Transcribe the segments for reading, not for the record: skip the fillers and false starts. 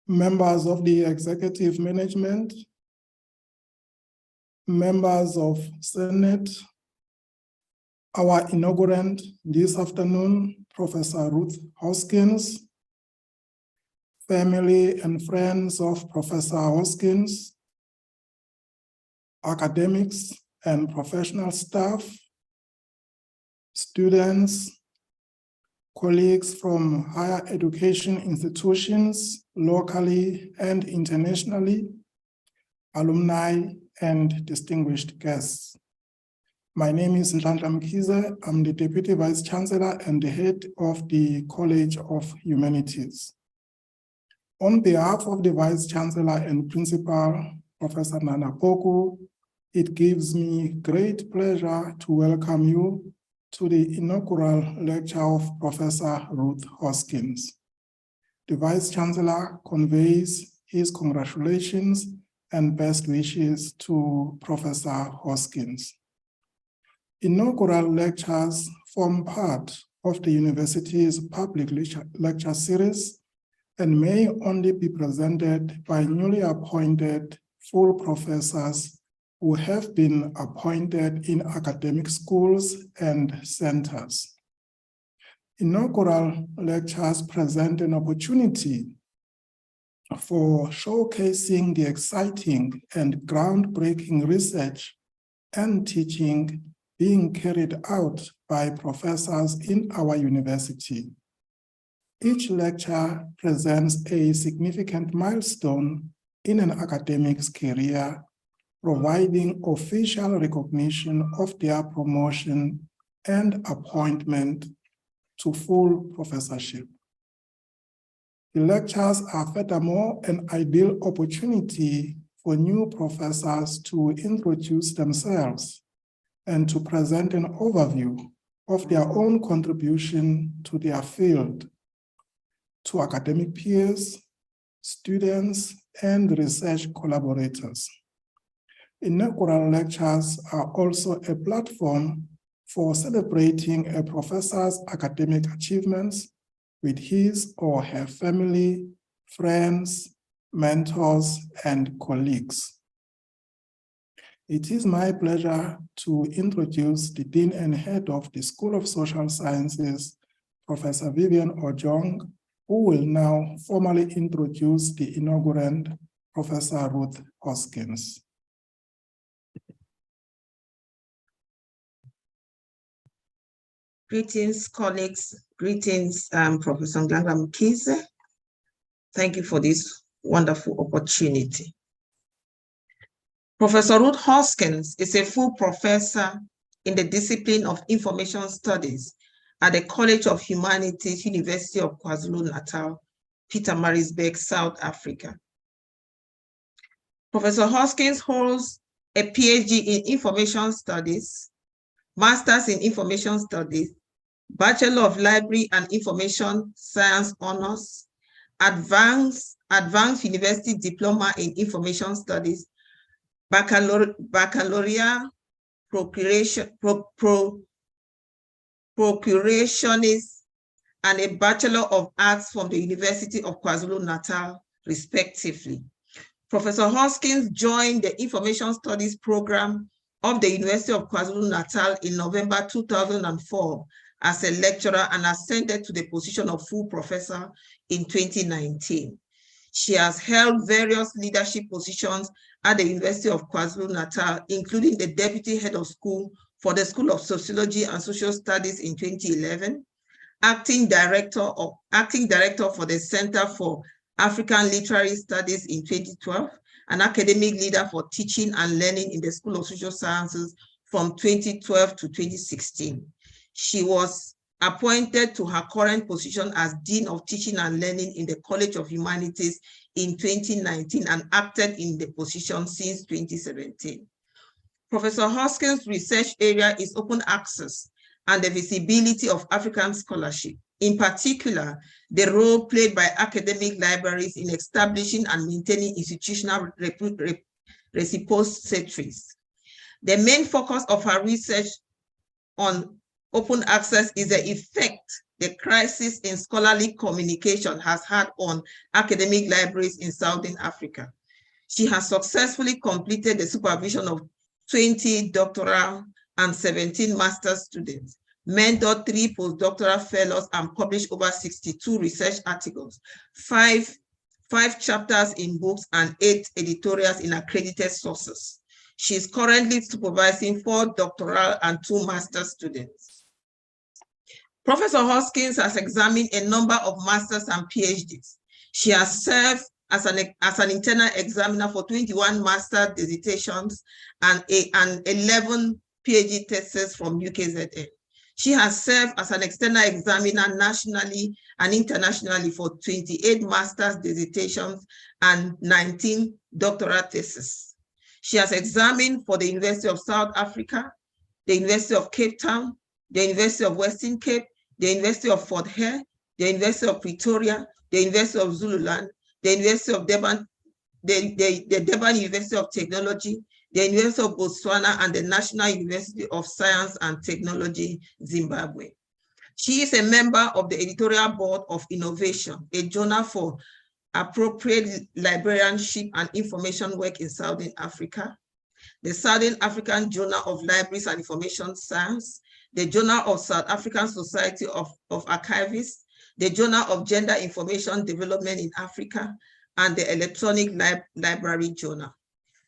members of the executive management, members of Senate, our inaugurant this afternoon, Professor Ruth Hoskins, family and friends of Professor Hoskins, academics and professional staff, students, colleagues from higher education institutions, locally and internationally, alumni, and distinguished guests. My name is Chancellor. I'm the Deputy Vice Chancellor and the head of the College of Humanities. On behalf of the Vice Chancellor and Principal, Professor Nana Poku, it gives me great pleasure to welcome you to the inaugural lecture of Professor Ruth Hoskins. The Vice Chancellor conveys his congratulations and best wishes to Professor Hoskins. Inaugural lectures form part of the university's public lecture series and may only be presented by newly appointed full professors who have been appointed in academic schools and centers. Inaugural lectures present an opportunity for showcasing the exciting and groundbreaking research and teaching being carried out by professors in our university. Each lecture presents a significant milestone in an academic's career, providing official recognition of their promotion and appointment to full professorship. The lectures are furthermore an ideal opportunity for new professors to introduce themselves and to present an overview of their own contribution to their field, to academic peers, students, and research collaborators. Inaugural lectures are also a platform for celebrating a professor's academic achievements with his or her family, friends, mentors, and colleagues. It is my pleasure to introduce the Dean and Head of the School of Social Sciences, Professor Vivian Ojong, who will now formally introduce the inaugurant, Professor Ruth Hoskins. Greetings, colleagues. Greetings, Professor Mkize. Thank you for this wonderful opportunity. Professor Ruth Hoskins is a full professor in the discipline of Information Studies at the College of Humanities, University of KwaZulu-Natal, Pietermaritzburg, South Africa. Professor Hoskins holds a PhD in Information Studies, Master's in Information Studies, Bachelor of Library and Information Science Honors, Advanced University Diploma in Information Studies, Baccalaureate Procurationist, and a Bachelor of Arts from the University of KwaZulu-Natal, respectively. Professor Hoskins joined the Information Studies program of the University of KwaZulu-Natal in November 2004 as a lecturer and ascended to the position of full professor in 2019. She has held various leadership positions at the University of KwaZulu-Natal, including the Deputy Head of School for the School of Sociology and Social Studies in 2011, Acting Director for the Center for African Literary Studies in 2012, an academic leader for teaching and learning in the School of Social Sciences from 2012 to 2016. She was appointed to her current position as Dean of Teaching and Learning in the College of Humanities in 2019 and acted in the position since 2017. Professor Hoskins' research area is open access and the visibility of African scholarship, in particular, the role played by academic libraries in establishing and maintaining institutional repositories. The main focus of her research on open access is the effect the crisis in scholarly communication has had on academic libraries in Southern Africa. She has successfully completed the supervision of 20 doctoral and 17 master's students, mentored 3 postdoctoral fellows, and published over 62 research articles, 5 chapters in books, and 8 editorials in accredited sources. She is currently supervising 4 doctoral and 2 master's students. Professor Hoskins has examined a number of masters and PhDs. She has served as an internal examiner for 21 master dissertations and 11 PhD theses from UKZN. She has served as an external examiner nationally and internationally for 28 master's dissertations and 19 doctoral theses. She has examined for the University of South Africa, the University of Cape Town, the University of Western Cape, the University of Fort Hare, the University of Pretoria, the University of Zululand, the University of Durban, the Durban University of Technology, the University of Botswana, and the National University of Science and Technology, Zimbabwe. She is a member of the editorial board of Innovation, a journal for appropriate librarianship and information work in Southern Africa, the Southern African Journal of Libraries and Information Science, the Journal of South African Society of Archivists, the Journal of Gender Information Development in Africa, and the Electronic Library Journal.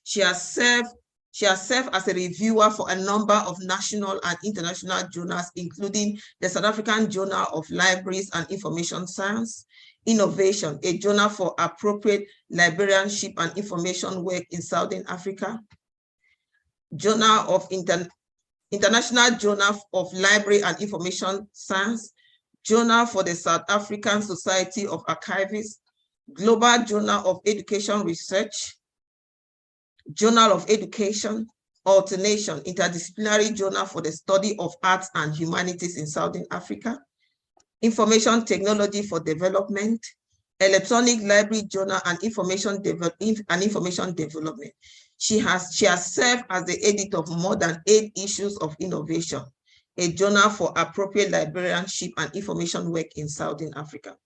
She has served as a reviewer for a number of national and international journals, including the South African Journal of Libraries and Information Science, Innovation, a journal for appropriate librarianship and information work in Southern Africa, Journal of International Journal of Library and Information Science, Journal for the South African Society of Archivists, Global Journal of Education Research, Journal of Education, Alternation, Interdisciplinary Journal for the Study of Arts and Humanities in Southern Africa, Information Technology for Development, Electronic Library Journal, and Information Development. She has served as the editor of more than 8 issues of Innovation, a journal for appropriate librarianship and information work in Southern Africa.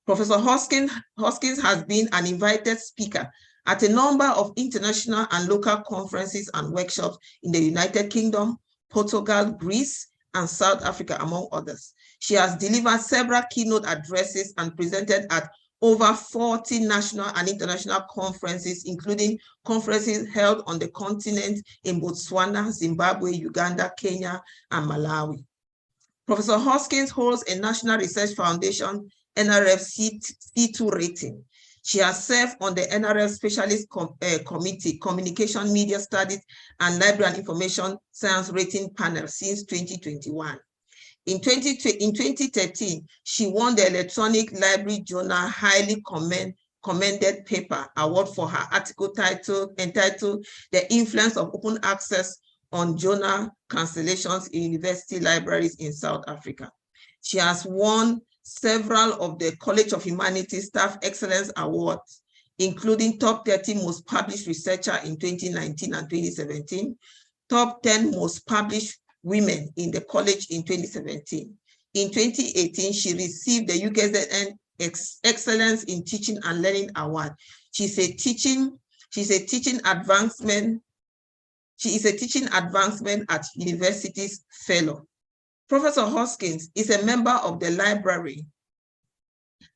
Professor Hoskins has been an invited speaker at a number of international and local conferences and workshops in the United Kingdom, Portugal, Greece, and South Africa, among others. She has delivered several keynote addresses and presented at over 40 national and international conferences, including conferences held on the continent in Botswana, Zimbabwe, Uganda, Kenya, and Malawi. Professor Hoskins holds a National Research Foundation NRF C2 rating. She has served on the NRF Specialist Committee, Communication, Media Studies, and Library and Information Science Rating Panel since 2021. In 2013, she won the Electronic Library Journal Highly Commended Paper Award for her article entitled The Influence of Open Access on Journal Cancellations in University Libraries in South Africa. She has won several of the College of Humanities Staff Excellence Awards, including Top 30 Most Published Researcher in 2019 and 2017, Top 10 Most Published Women in the College in 2017. In 2018, she received the UKZN Excellence in Teaching and Learning Award. She is a teaching advancement at universities fellow. Professor Hoskins is a member of the Library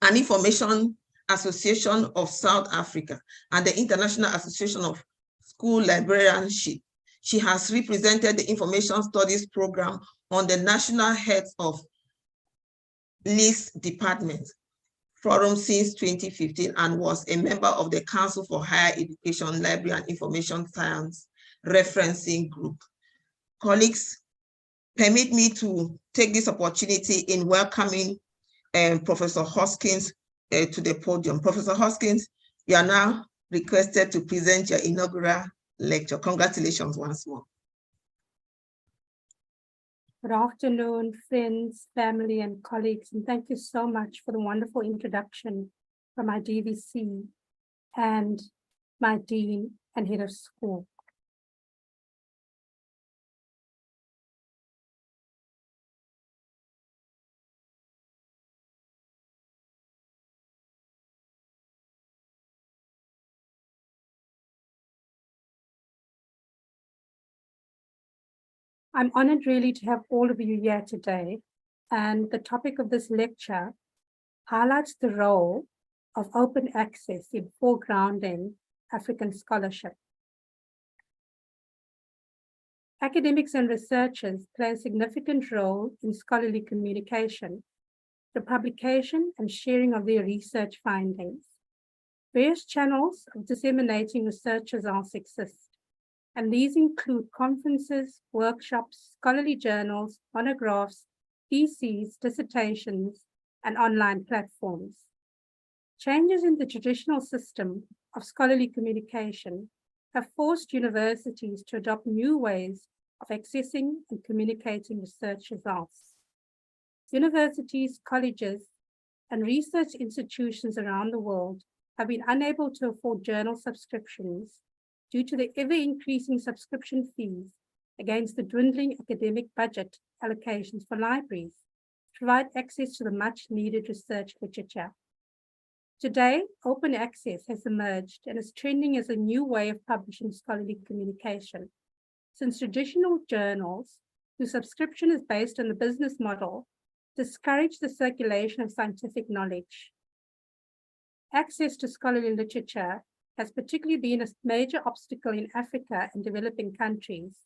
and Information Association of South Africa and the International Association of School Librarianship. She has represented the Information Studies Program on the National Heads of List Department Forum since 2015 and was a member of the Council for Higher Education, Library and Information Science Referencing Group. Colleagues, permit me to take this opportunity in welcoming Professor Hoskins to the podium. Professor Hoskins, you are now requested to present your inaugural lecture. Congratulations once more. Good afternoon, friends, family, and colleagues, and thank you so much for the wonderful introduction from my DVC and my Dean and Head of School. I'm honored really to have all of you here today, and the topic of this lecture highlights the role of open access in foregrounding African scholarship. Academics and researchers play a significant role in scholarly communication, the publication and sharing of their research findings. Various channels of disseminating research results exist, and these include conferences, workshops, scholarly journals, monographs, theses, dissertations, and online platforms. Changes in the traditional system of scholarly communication have forced universities to adopt new ways of accessing and communicating research results. Universities, colleges, and research institutions around the world have been unable to afford journal subscriptions due to the ever-increasing subscription fees against the dwindling academic budget allocations for libraries to provide access to the much-needed research literature. Today, open access has emerged and is trending as a new way of publishing scholarly communication, since traditional journals, whose subscription is based on the business model, discourage the circulation of scientific knowledge. Access to scholarly literature has particularly been a major obstacle in Africa and developing countries.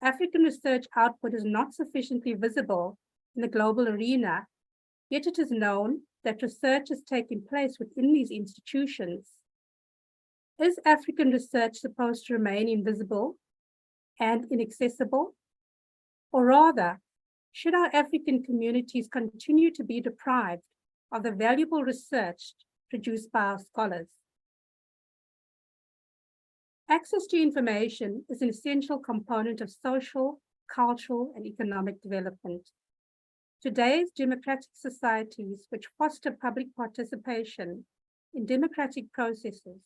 African research output is not sufficiently visible in the global arena, yet it is known that research is taking place within these institutions. Is African research supposed to remain invisible and inaccessible? Or rather, should our African communities continue to be deprived of the valuable research produced by our scholars? Access to information is an essential component of social, cultural, and economic development. Today's democratic societies, which foster public participation in democratic processes,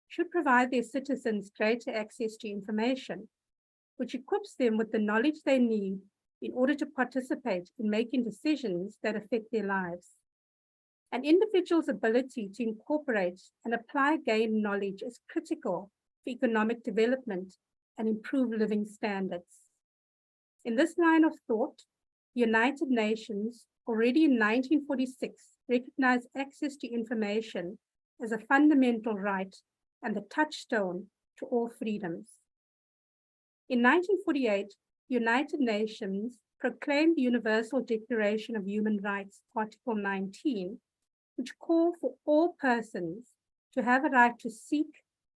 should provide their citizens greater access to information, which equips them with the knowledge they need in order to participate in making decisions that affect their lives. An individual's ability to incorporate and apply gained knowledge is critical for economic development and improved living standards. In this line of thought, the United Nations, already in 1946, recognized access to information as a fundamental right and the touchstone to all freedoms. In 1948, the United Nations proclaimed the Universal Declaration of Human Rights, Article 19, which called for all persons to have a right to seek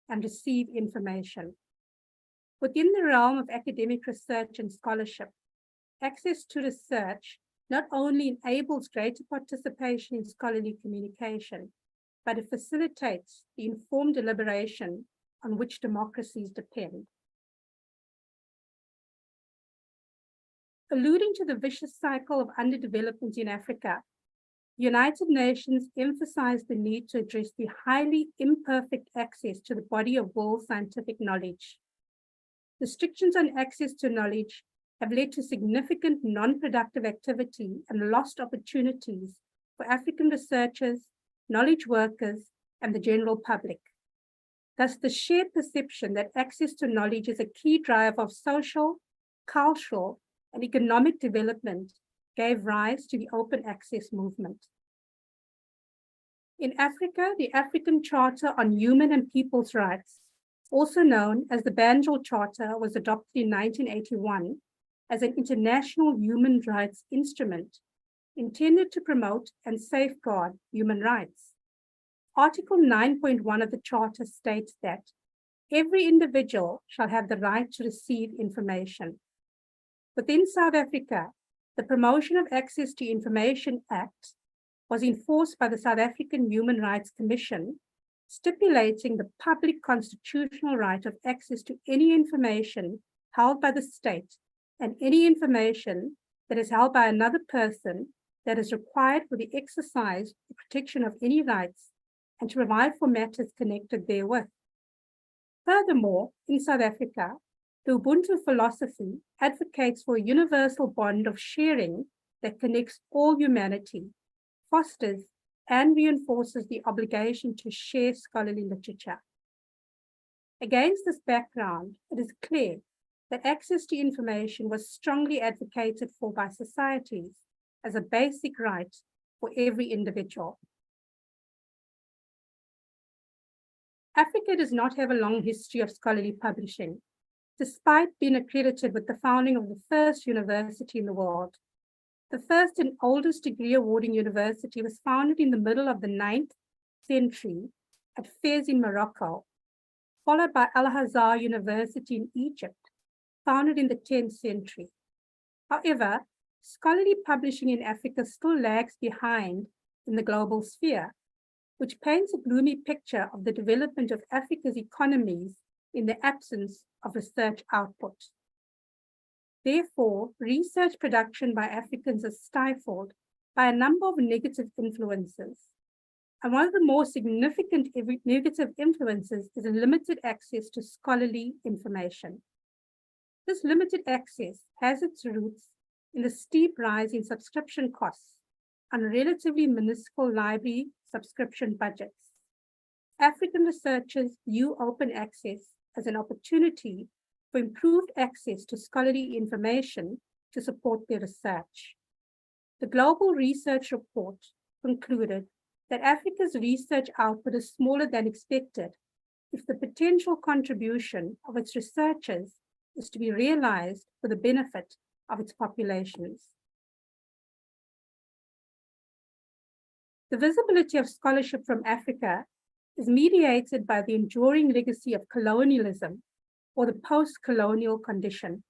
and receive information. Within the realm of academic research and scholarship, access to research not only enables greater participation in scholarly communication, but it facilitates the informed deliberation on which democracies depend. Alluding to the vicious cycle of underdevelopment in Africa, the United Nations emphasized the need to address the highly imperfect access to the body of world scientific knowledge. Restrictions on access to knowledge have led to significant non-productive activity and lost opportunities for African researchers, knowledge workers, and the general public. Thus, the shared perception that access to knowledge is a key driver of social, cultural, and economic development gave rise to the open access movement. In Africa, the African Charter on Human and People's Rights, also known as the Banjul Charter, was adopted in 1981 as an international human rights instrument intended to promote and safeguard human rights. Article 9.1 of the Charter states that every individual shall have the right to receive information. Within South Africa, the Promotion of Access to Information Act was enforced by the South African Human Rights Commission, stipulating the public constitutional right of access to any information held by the state and any information that is held by another person that is required for the exercise or protection of any rights and to provide for matters connected therewith. Furthermore, in South Africa, the Ubuntu philosophy advocates for a universal bond of sharing that connects all humanity, fosters and reinforces the obligation to share scholarly literature. Against this background, it is clear that access to information was strongly advocated for by societies as a basic right for every individual. Africa does not have a long history of scholarly publishing, despite being accredited with the founding of the first university in the world. The first and oldest degree awarding university was founded in the middle of the 9th century at Fez in Morocco, followed by Al-Azhar University in Egypt, founded in the 10th century. However, scholarly publishing in Africa still lags behind in the global sphere, which paints a gloomy picture of the development of Africa's economies in the absence of research output. Therefore, research production by Africans is stifled by a number of negative influences. And one of the more significant negative influences is a limited access to scholarly information. This limited access has its roots in the steep rise in subscription costs on relatively minuscule library subscription budgets. African researchers view open access as an opportunity for improved access to scholarly information to support their research. The Global Research Report concluded that Africa's research output is smaller than expected if the potential contribution of its researchers is to be realized for the benefit of its populations. The visibility of scholarship from Africa is mediated by the enduring legacy of colonialism or the post-colonial condition.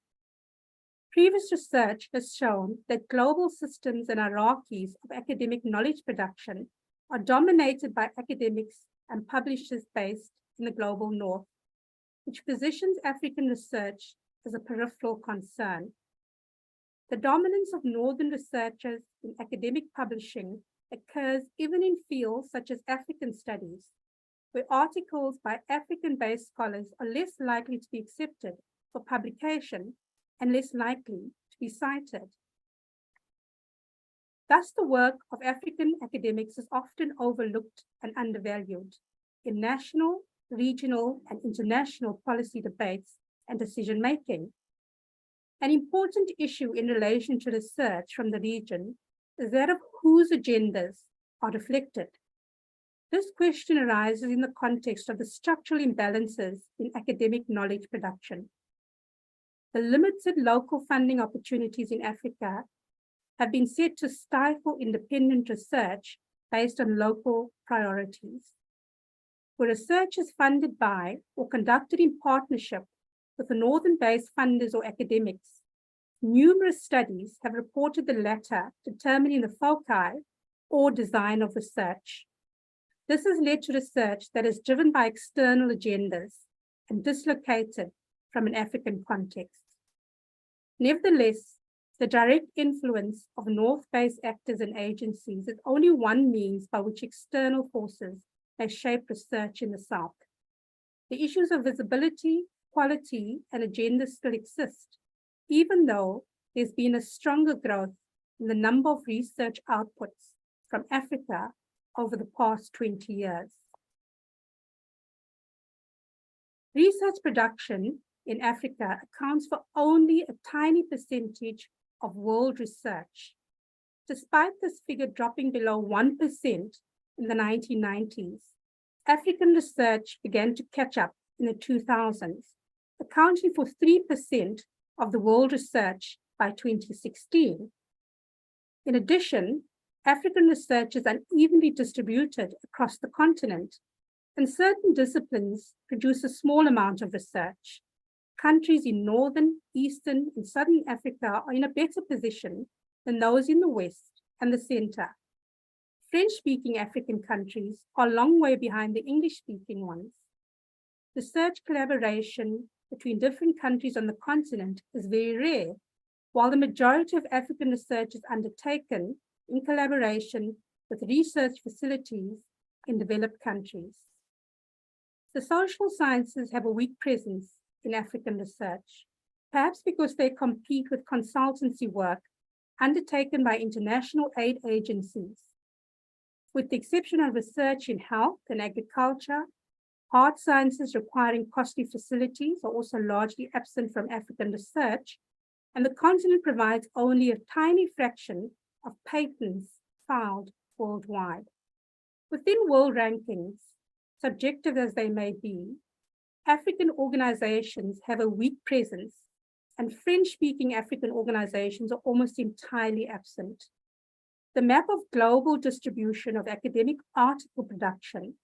Previous research has shown that global systems and hierarchies of academic knowledge production are dominated by academics and publishers based in the global north, which positions African research as a peripheral concern. The dominance of northern researchers in academic publishing occurs even in fields such as African studies, where articles by African-based scholars are less likely to be accepted for publication and less likely to be cited. Thus, the work of African academics is often overlooked and undervalued in national, regional, and international policy debates and decision-making. An important issue in relation to research from the region is that of whose agendas are reflected. This question arises in the context of the structural imbalances in academic knowledge production. The limited local funding opportunities in Africa have been said to stifle independent research based on local priorities. Where research is funded by or conducted in partnership with the northern-based funders or academics, numerous studies have reported the latter determining the foci or design of research. This has led to research that is driven by external agendas and dislocated from an African context. Nevertheless, the direct influence of north-based actors and agencies is only one means by which external forces may shape research in the South. The issues of visibility, quality, and agendas still exist, even though there's been a stronger growth in the number of research outputs from Africa over the past 20 years. Research production in Africa accounts for only a tiny percentage of world research. Despite this figure dropping below 1% in the 1990s, African research began to catch up in the 2000s, accounting for 3% of the world research by 2016. In addition, African research is unevenly distributed across the continent, and certain disciplines produce a small amount of research. Countries in Northern, Eastern, and Southern Africa are in a better position than those in the West and the center. French-speaking African countries are a long way behind the English-speaking ones. Research collaboration between different countries on the continent is very rare, while the majority of African research is undertaken in collaboration with research facilities in developed countries. The social sciences have a weak presence in African research, perhaps because they compete with consultancy work undertaken by international aid agencies. With the exception of research in health and agriculture, Hard sciences requiring costly facilities are also largely absent from African research, and the continent provides only a tiny fraction of patents filed worldwide. Within world rankings, subjective as they may be, African organizations have a weak presence, and French-speaking African organizations are almost entirely absent. The map of global distribution of academic article production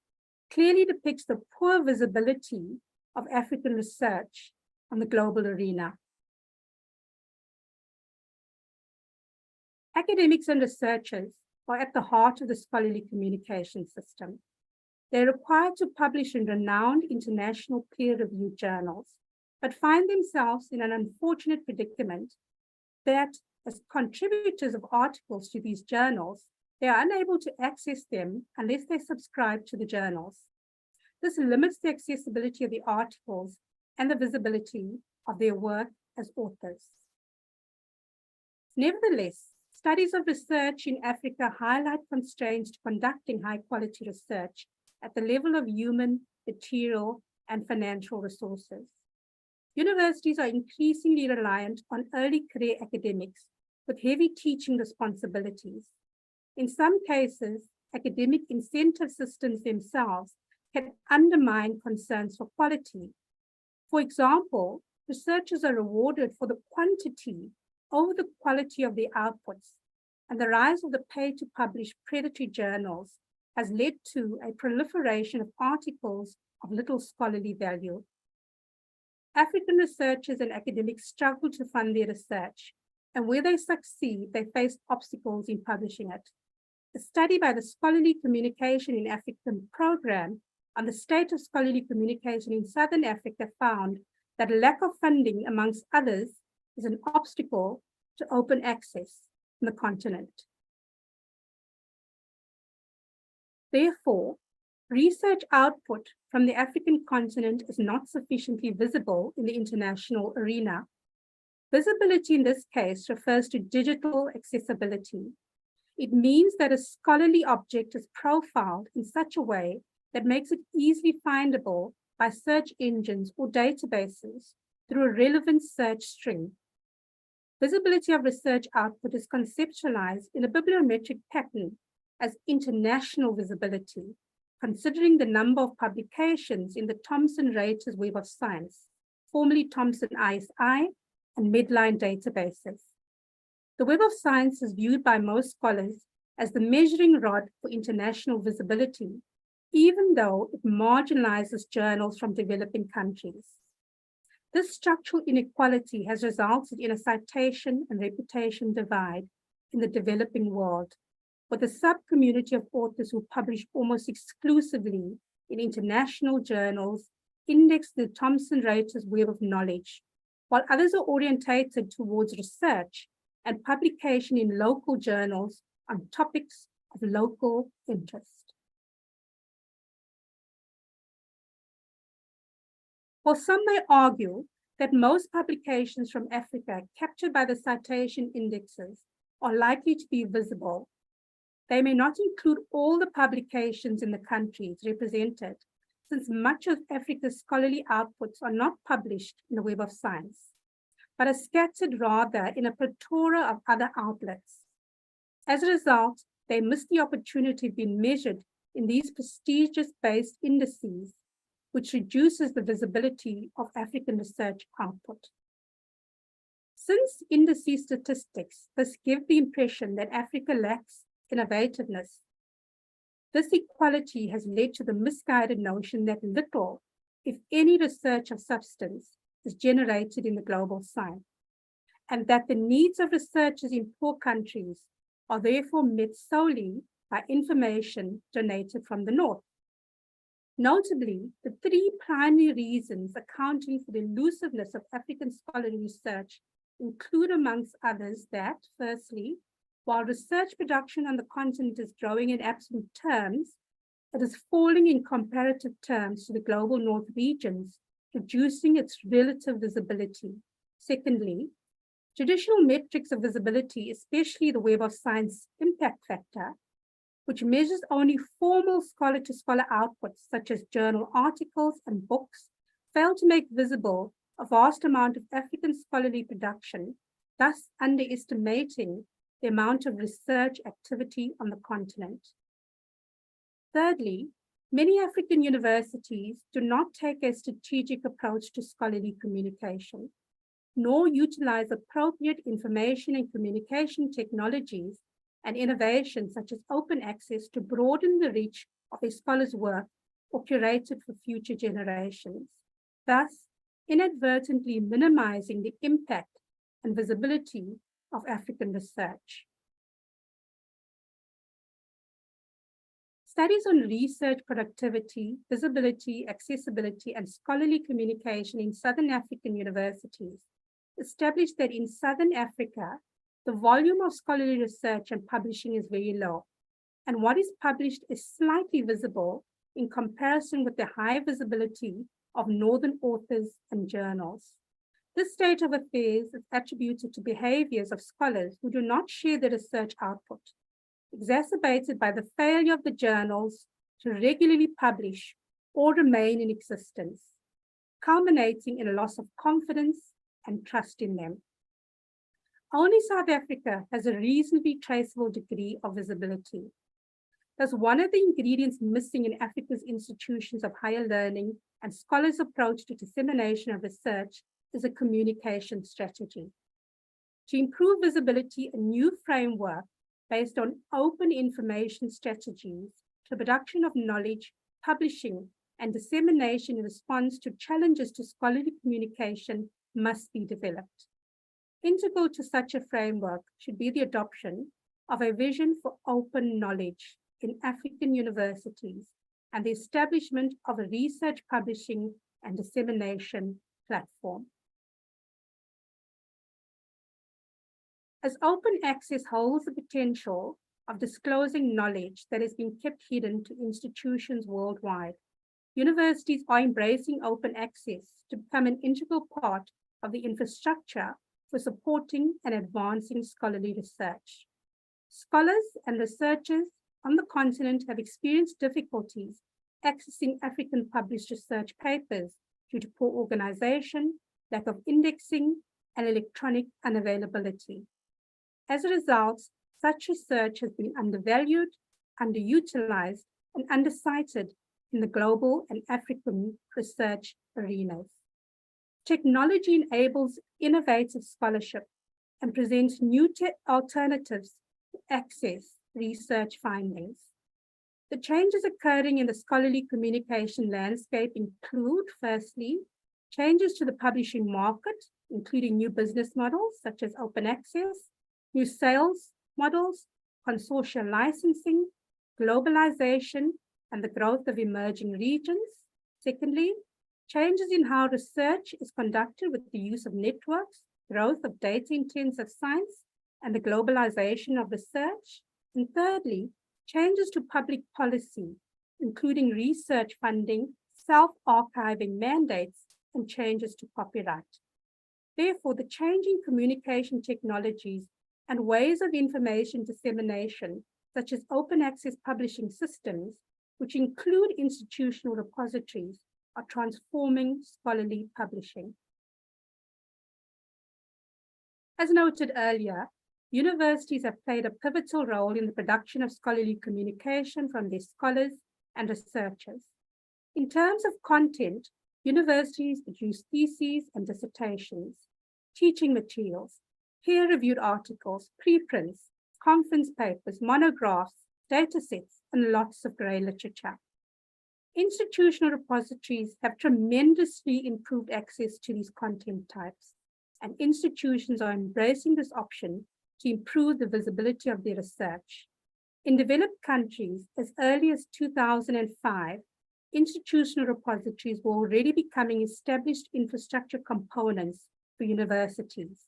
clearly depicts the poor visibility of African research on the global arena. Academics and researchers are at the heart of the scholarly communication system. They're required to publish in renowned international peer-reviewed journals, but find themselves in an unfortunate predicament that as contributors of articles to these journals, they are unable to access them unless they subscribe to the journals. This limits the accessibility of the articles and the visibility of their work as authors. Nevertheless, studies of research in Africa highlight constraints to conducting high-quality research at the level of human, material, and financial resources. Universities are increasingly reliant on early career academics with heavy teaching responsibilities. In some cases, academic incentive systems themselves can undermine concerns for quality. For example, researchers are rewarded for the quantity over the quality of their outputs, and the rise of the pay-to-publish predatory journals has led to a proliferation of articles of little scholarly value. African researchers and academics struggle to fund their research, and where they succeed, they face obstacles in publishing it. A study by the Scholarly Communication in Africa program on the state of scholarly communication in Southern Africa found that a lack of funding, amongst others, is an obstacle to open access on the continent. Therefore, research output from the African continent is not sufficiently visible in the international arena. Visibility in this case refers to digital accessibility. It means that a scholarly object is profiled in such a way that makes it easily findable by search engines or databases through a relevant search string. Visibility of research output is conceptualized in a bibliometric pattern as international visibility, considering the number of publications in the Thomson-Reuters Web of Science, formerly Thomson ISI, and Medline databases. The Web of Science is viewed by most scholars as the measuring rod for international visibility, even though it marginalizes journals from developing countries. This structural inequality has resulted in a citation and reputation divide in the developing world, with a sub-community of authors who publish almost exclusively in international journals indexed in the Thomson-Reuters Web of Knowledge, while others are orientated towards research and publication in local journals on topics of local interest. While some may argue that most publications from Africa captured by the citation indexes are likely to be visible, they may not include all the publications in the countries represented, since much of Africa's scholarly outputs are not published in the Web of Science, but are scattered rather in a plethora of other outlets. As a result, they miss the opportunity of being measured in these prestigious-based indices, which reduces the visibility of African research output. Since indices statistics thus give the impression that Africa lacks innovativeness, this equality has led to the misguided notion that little, if any, research of substance is generated in the global south, and that the needs of researchers in poor countries are therefore met solely by information donated from the north. Notably, the three primary reasons accounting for the elusiveness of African scholarly research include, amongst others, that, firstly, while research production on the continent is growing in absolute terms, it is falling in comparative terms to the global north regions, reducing its relative visibility. Secondly, traditional metrics of visibility, especially the Web of Science impact factor, which measures only formal scholar-to-scholar outputs, such as journal articles and books, fail to make visible a vast amount of African scholarly production, thus underestimating the amount of research activity on the continent. Thirdly, many African universities do not take a strategic approach to scholarly communication, nor utilize appropriate information and communication technologies and innovations such as open access to broaden the reach of a scholar's work or curate it for future generations, thus inadvertently minimizing the impact and visibility of African research. Studies on research productivity, visibility, accessibility, and scholarly communication in Southern African universities established that in Southern Africa, the volume of scholarly research and publishing is very low, and what is published is slightly visible in comparison with the high visibility of Northern authors and journals. This state of affairs is attributed to behaviors of scholars who do not share the research output, exacerbated by the failure of the journals to regularly publish or remain in existence, culminating in a loss of confidence and trust in them. Only South Africa has a reasonably traceable degree of visibility. Thus, one of the ingredients missing in Africa's institutions of higher learning and scholars' approach to dissemination of research is a communication strategy. To improve visibility, a new framework based on open information strategies, the production of knowledge, publishing, and dissemination in response to challenges to scholarly communication must be developed. Integral to such a framework should be the adoption of a vision for open knowledge in African universities and the establishment of a research publishing and dissemination platform. As open access holds the potential of disclosing knowledge that has been kept hidden to institutions worldwide, universities are embracing open access to become an integral part of the infrastructure for supporting and advancing scholarly research. Scholars and researchers on the continent have experienced difficulties accessing African published research papers due to poor organization, lack of indexing, and electronic unavailability. As a result, such research has been undervalued, underutilized, and undercited in the global and African research arenas. Technology enables innovative scholarship and presents new alternatives to access research findings. The changes occurring in the scholarly communication landscape include, firstly, changes to the publishing market, including new business models such as open access, new sales models, consortium licensing, globalization, and the growth of emerging regions. Secondly, changes in how research is conducted with the use of networks, growth of data-intensive science, and the globalization of research. And thirdly, changes to public policy, including research funding, self-archiving mandates, and changes to copyright. Therefore, the changing communication technologies and ways of information dissemination, such as open access publishing systems, which include institutional repositories, are transforming scholarly publishing. As noted earlier, universities have played a pivotal role in the production of scholarly communication from their scholars and researchers. In terms of content, universities produce theses and dissertations, teaching materials, peer-reviewed articles, preprints, conference papers, monographs, datasets, and lots of grey literature. Institutional repositories have tremendously improved access to these content types, and institutions are embracing this option to improve the visibility of their research. In developed countries, as early as 2005, institutional repositories were already becoming established infrastructure components for universities.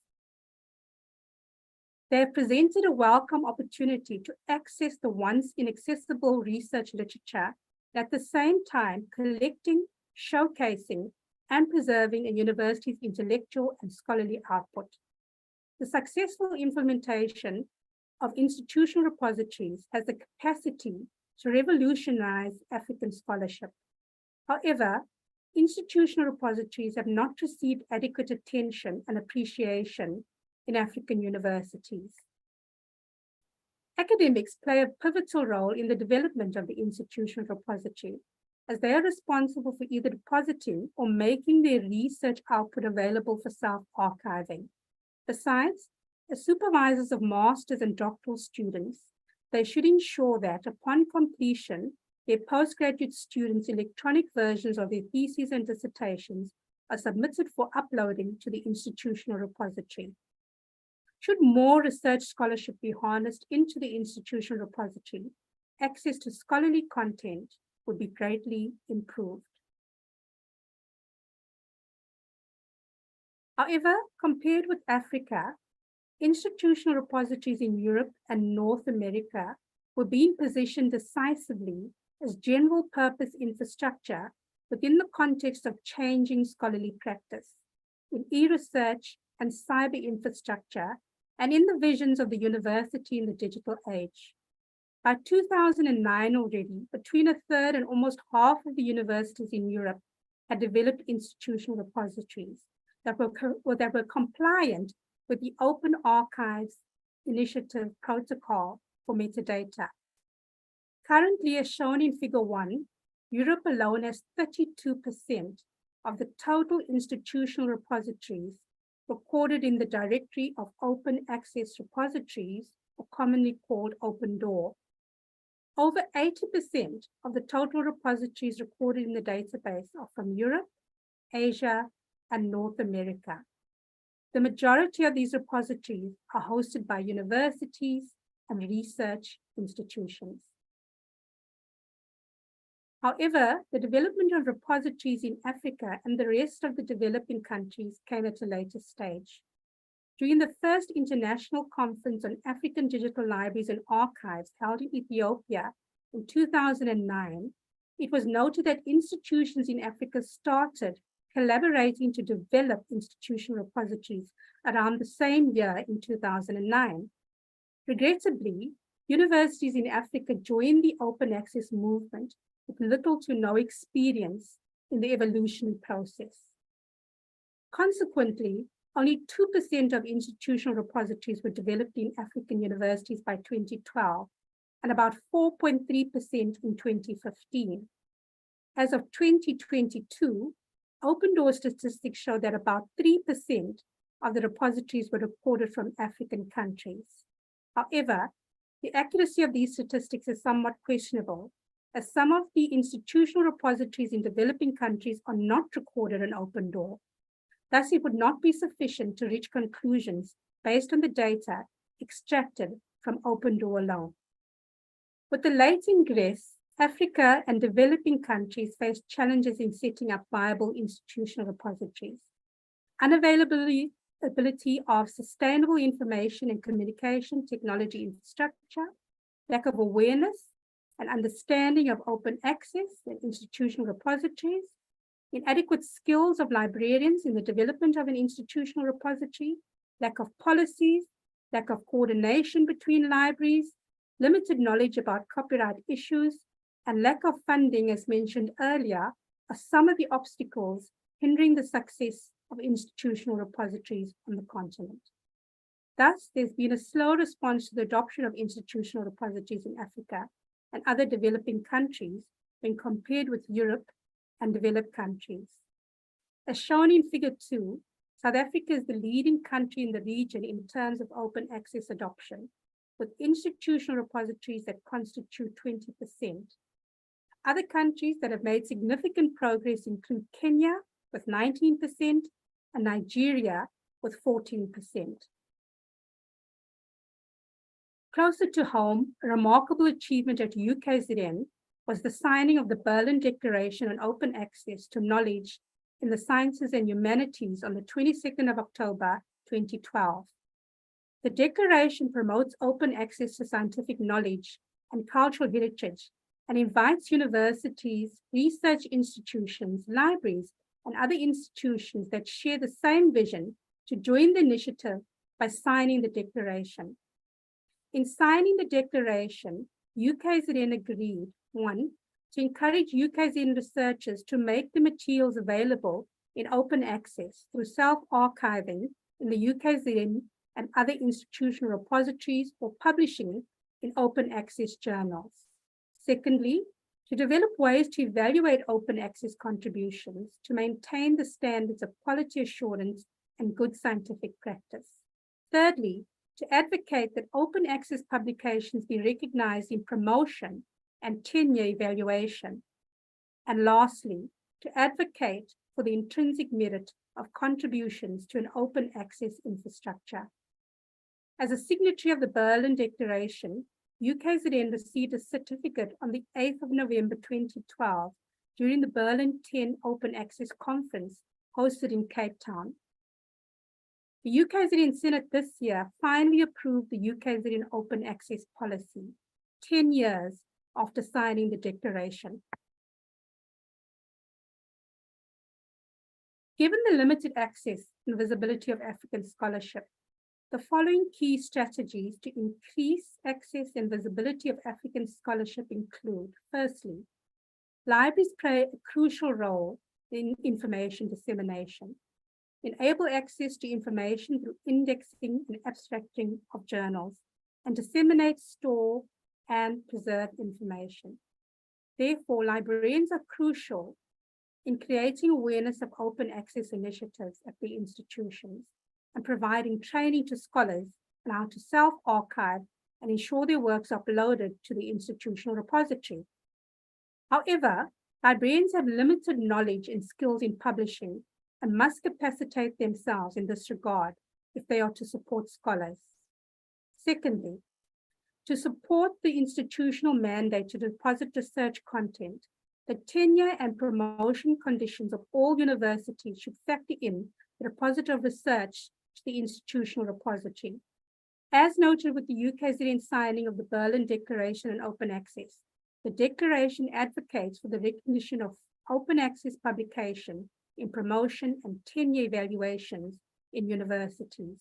They have presented a welcome opportunity to access the once inaccessible research literature, at the same time collecting, showcasing, and preserving a university's intellectual and scholarly output. The successful implementation of institutional repositories has the capacity to revolutionize African scholarship. However, institutional repositories have not received adequate attention and appreciation in African universities. Academics play a pivotal role in the development of the institutional repository, as they are responsible for either depositing or making their research output available for self-archiving. Besides, as supervisors of masters and doctoral students, they should ensure that upon completion, their postgraduate students' electronic versions of their theses and dissertations are submitted for uploading to the institutional repository. Should more research scholarship be harnessed into the institutional repository, access to scholarly content would be greatly improved. However, compared with Africa, institutional repositories in Europe and North America were being positioned decisively as general purpose infrastructure within the context of changing scholarly practice in e-research and cyber infrastructure, and in the visions of the university in the digital age. By 2009 already, between a third and almost half of the universities in Europe had developed institutional repositories that were compliant with the Open Archives Initiative Protocol for metadata. Currently, as shown in Figure 1, Europe alone has 32% of the total institutional repositories recorded in the Directory of Open Access Repositories, or commonly called Open Door. Over 80% of the total repositories recorded in the database are from Europe, Asia, and North America. The majority of these repositories are hosted by universities and research institutions. However, the development of repositories in Africa and the rest of the developing countries came at a later stage. During the first international conference on African digital libraries and archives held in Ethiopia in 2009, it was noted that institutions in Africa started collaborating to develop institutional repositories around the same year in 2009. Regrettably, universities in Africa joined the open access movement with little to no experience in the evolutionary process. Consequently, only 2% of institutional repositories were developed in African universities by 2012, and about 4.3% in 2015. As of 2022, Open Door statistics show that about 3% of the repositories were reported from African countries. However, the accuracy of these statistics is somewhat questionable, as some of the institutional repositories in developing countries are not recorded in Open Door. Thus, it would not be sufficient to reach conclusions based on the data extracted from Open Door alone. With the late ingress, Africa and developing countries face challenges in setting up viable institutional repositories. Unavailability of sustainable information and communication technology infrastructure, lack of awareness and understanding of open access and institutional repositories, inadequate skills of librarians in the development of an institutional repository, lack of policies, lack of coordination between libraries, limited knowledge about copyright issues, and lack of funding, as mentioned earlier, are some of the obstacles hindering the success of institutional repositories on the continent. Thus, there's been a slow response to the adoption of institutional repositories in Africa and other developing countries when compared with Europe and developed countries. As shown in Figure 2, South Africa is the leading country in the region in terms of open access adoption, with institutional repositories that constitute 20%. Other countries that have made significant progress include Kenya with 19% and Nigeria with 14%. Closer to home, a remarkable achievement at UKZN was the signing of the Berlin Declaration on Open Access to Knowledge in the Sciences and Humanities on the 22nd of October, 2012. The declaration promotes open access to scientific knowledge and cultural heritage and invites universities, research institutions, libraries, and other institutions that share the same vision to join the initiative by signing the declaration. In signing the declaration, UKZN agreed, 1, to encourage UKZN researchers to make the materials available in open access through self-archiving in the UKZN and other institutional repositories or publishing in open access journals. Secondly, to develop ways to evaluate open access contributions to maintain the standards of quality assurance and good scientific practice. Thirdly, to advocate that open access publications be recognized in promotion and tenure evaluation. And lastly, to advocate for the intrinsic merit of contributions to an open access infrastructure. As a signatory of the Berlin Declaration, UKZN received a certificate on the 8th of November 2012 during the Berlin 10 Open Access Conference hosted in Cape Town. The UKZN Senate this year finally approved the UKZN Open Access Policy, 10 years after signing the declaration. Given the limited access and visibility of African scholarship, the following key strategies to increase access and visibility of African scholarship include, firstly, libraries play a crucial role in information dissemination, enable access to information through indexing and abstracting of journals, and disseminate, store, and preserve information. Therefore, librarians are crucial in creating awareness of open access initiatives at the institutions and providing training to scholars on how to self-archive and ensure their works are uploaded to the institutional repository. However, librarians have limited knowledge and skills in publishing and must capacitate themselves in this regard if they are to support scholars. Secondly, to support the institutional mandate to deposit research content, the tenure and promotion conditions of all universities should factor in the deposit of research to the institutional repository. As noted with the UKZN signing of the Berlin Declaration on Open Access, the declaration advocates for the recognition of open access publication in promotion and tenure evaluations in universities.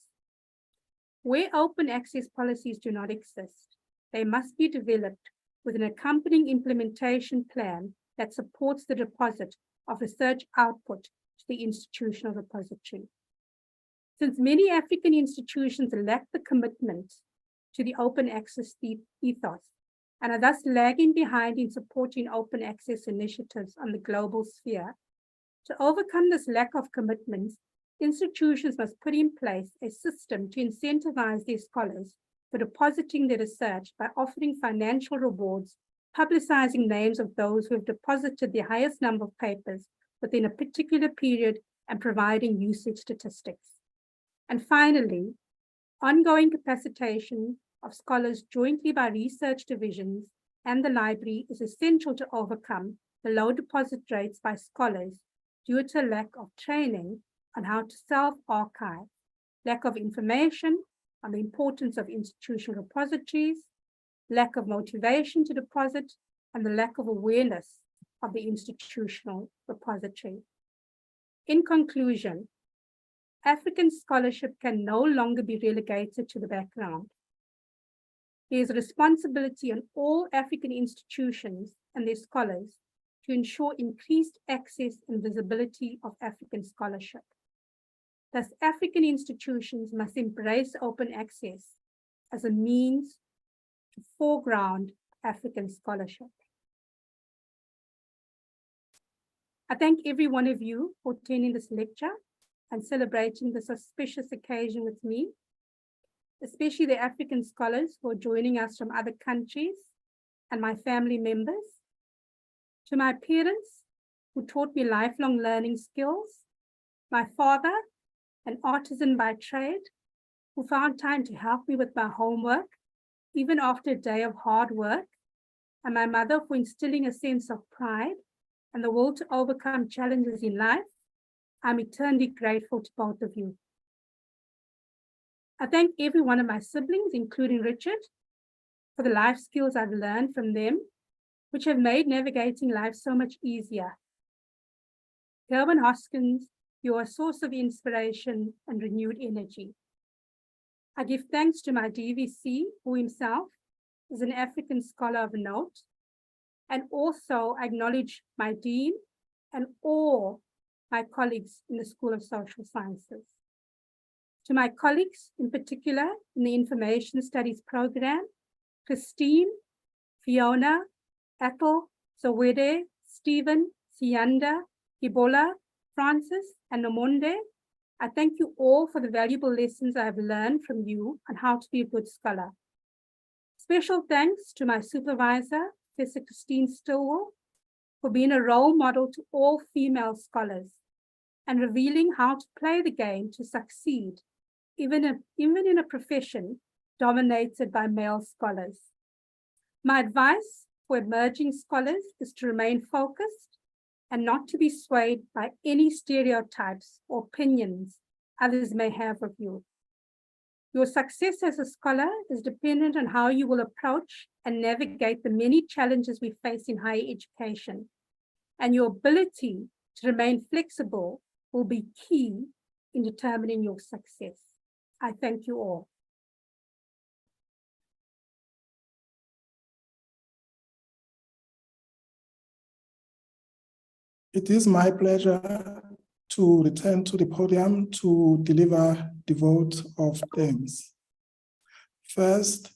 Where open access policies do not exist, they must be developed with an accompanying implementation plan that supports the deposit of research output to the institutional repository. Since many African institutions lack the commitment to the open access ethos and are thus lagging behind in supporting open access initiatives on the global sphere, to overcome this lack of commitment, institutions must put in place a system to incentivize their scholars for depositing their research by offering financial rewards, publicizing names of those who have deposited the highest number of papers within a particular period, and providing usage statistics. And finally, ongoing capacitation of scholars jointly by research divisions and the library is essential to overcome the low deposit rates by scholars due to lack of training on how to self-archive, lack of information on the importance of institutional repositories, lack of motivation to deposit, and the lack of awareness of the institutional repository. In conclusion, African scholarship can no longer be relegated to the background. There is a responsibility on all African institutions and their scholars to ensure increased access and visibility of African scholarship. Thus, African institutions must embrace open access as a means to foreground African scholarship. I thank every one of you for attending this lecture and celebrating this auspicious occasion with me, especially the African scholars who are joining us from other countries and my family members. To my parents who taught me lifelong learning skills, my father, an artisan by trade, who found time to help me with my homework, even after a day of hard work, and my mother for instilling a sense of pride and the will to overcome challenges in life. I'm eternally grateful to both of you. I thank every one of my siblings, including Richard, for the life skills I've learned from them, which have made navigating life so much easier. Ruth Hoskins, you're a source of inspiration and renewed energy. I give thanks to my DVC, who himself is an African scholar of note, and also acknowledge my dean and all my colleagues in the School of Social Sciences. To my colleagues, in particular, in the Information Studies program, Christine, Fiona, Ethel, Zawede, Stephen, Sianda, Ibola, Francis, and Nomonde, I thank you all for the valuable lessons I have learned from you on how to be a good scholar. Special thanks to my supervisor, Professor Christine Stillwell, for being a role model to all female scholars and revealing how to play the game to succeed, even in a profession dominated by male scholars. My advice for emerging scholars is to remain focused and not to be swayed by any stereotypes or opinions others may have of you. Your success as a scholar is dependent on how you will approach and navigate the many challenges we face in higher education, and your ability to remain flexible will be key in determining your success. I thank you all. It is my pleasure to return to the podium to deliver the vote of thanks. First,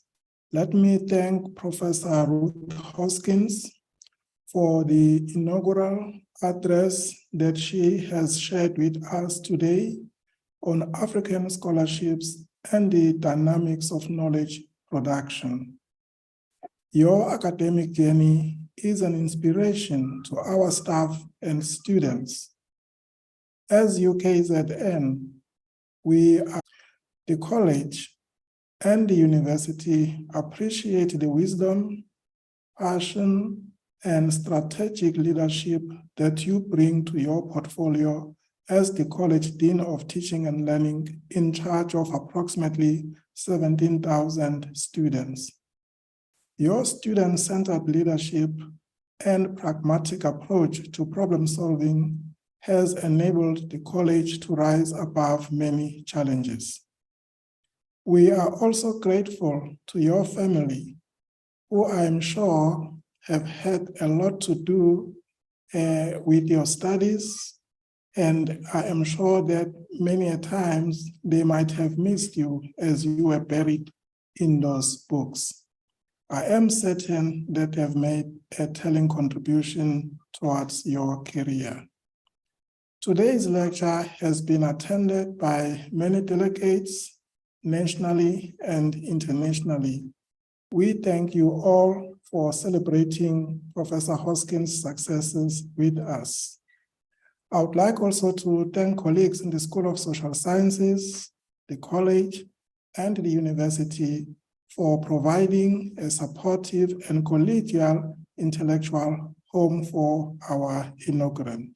let me thank Professor Ruth Hoskins for the inaugural address that she has shared with us today on African scholarships and the dynamics of knowledge production. Your academic journey is an inspiration to our staff and students. As UKZN, the college and the university appreciate the wisdom, passion, and strategic leadership that you bring to your portfolio as the College Dean of Teaching and Learning in charge of approximately 17,000 students. Your student-centered leadership and pragmatic approach to problem solving has enabled the college to rise above many challenges. We are also grateful to your family, who I am sure have had a lot to do with your studies, and I am sure that many a times they might have missed you as you were buried in those books. I am certain that they have made a telling contribution towards your career. Today's lecture has been attended by many delegates nationally and internationally. We thank you all for celebrating Professor Hoskins' successes with us. I would like also to thank colleagues in the School of Social Sciences, the college, and the university for providing a supportive and collegial intellectual home for our inaugurant.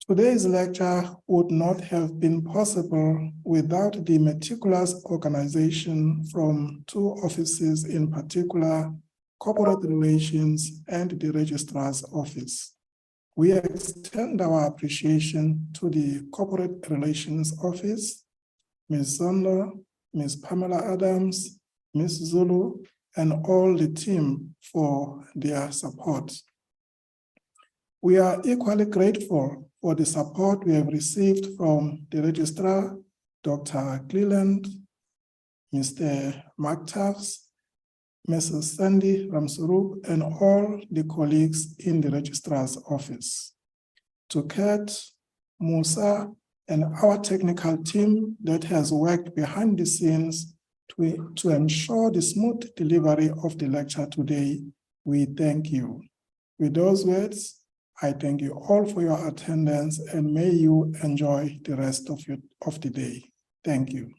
Today's lecture would not have been possible without the meticulous organization from two offices, in particular, Corporate Relations and the Registrar's Office. We extend our appreciation to the Corporate Relations Office, Ms. Zondo, Ms. Pamela Adams, Ms. Zulu, and all the team for their support. We are equally grateful for the support we have received from the Registrar, Dr. Cleland, Mr. Mark Tafts, Mrs. Sandy Ramsurup, and all the colleagues in the Registrar's Office. To Kurt, Musa, and our technical team that has worked behind the scenes to ensure the smooth delivery of the lecture today, we thank you. With those words, I thank you all for your attendance, and may you enjoy the rest of the day. Thank you.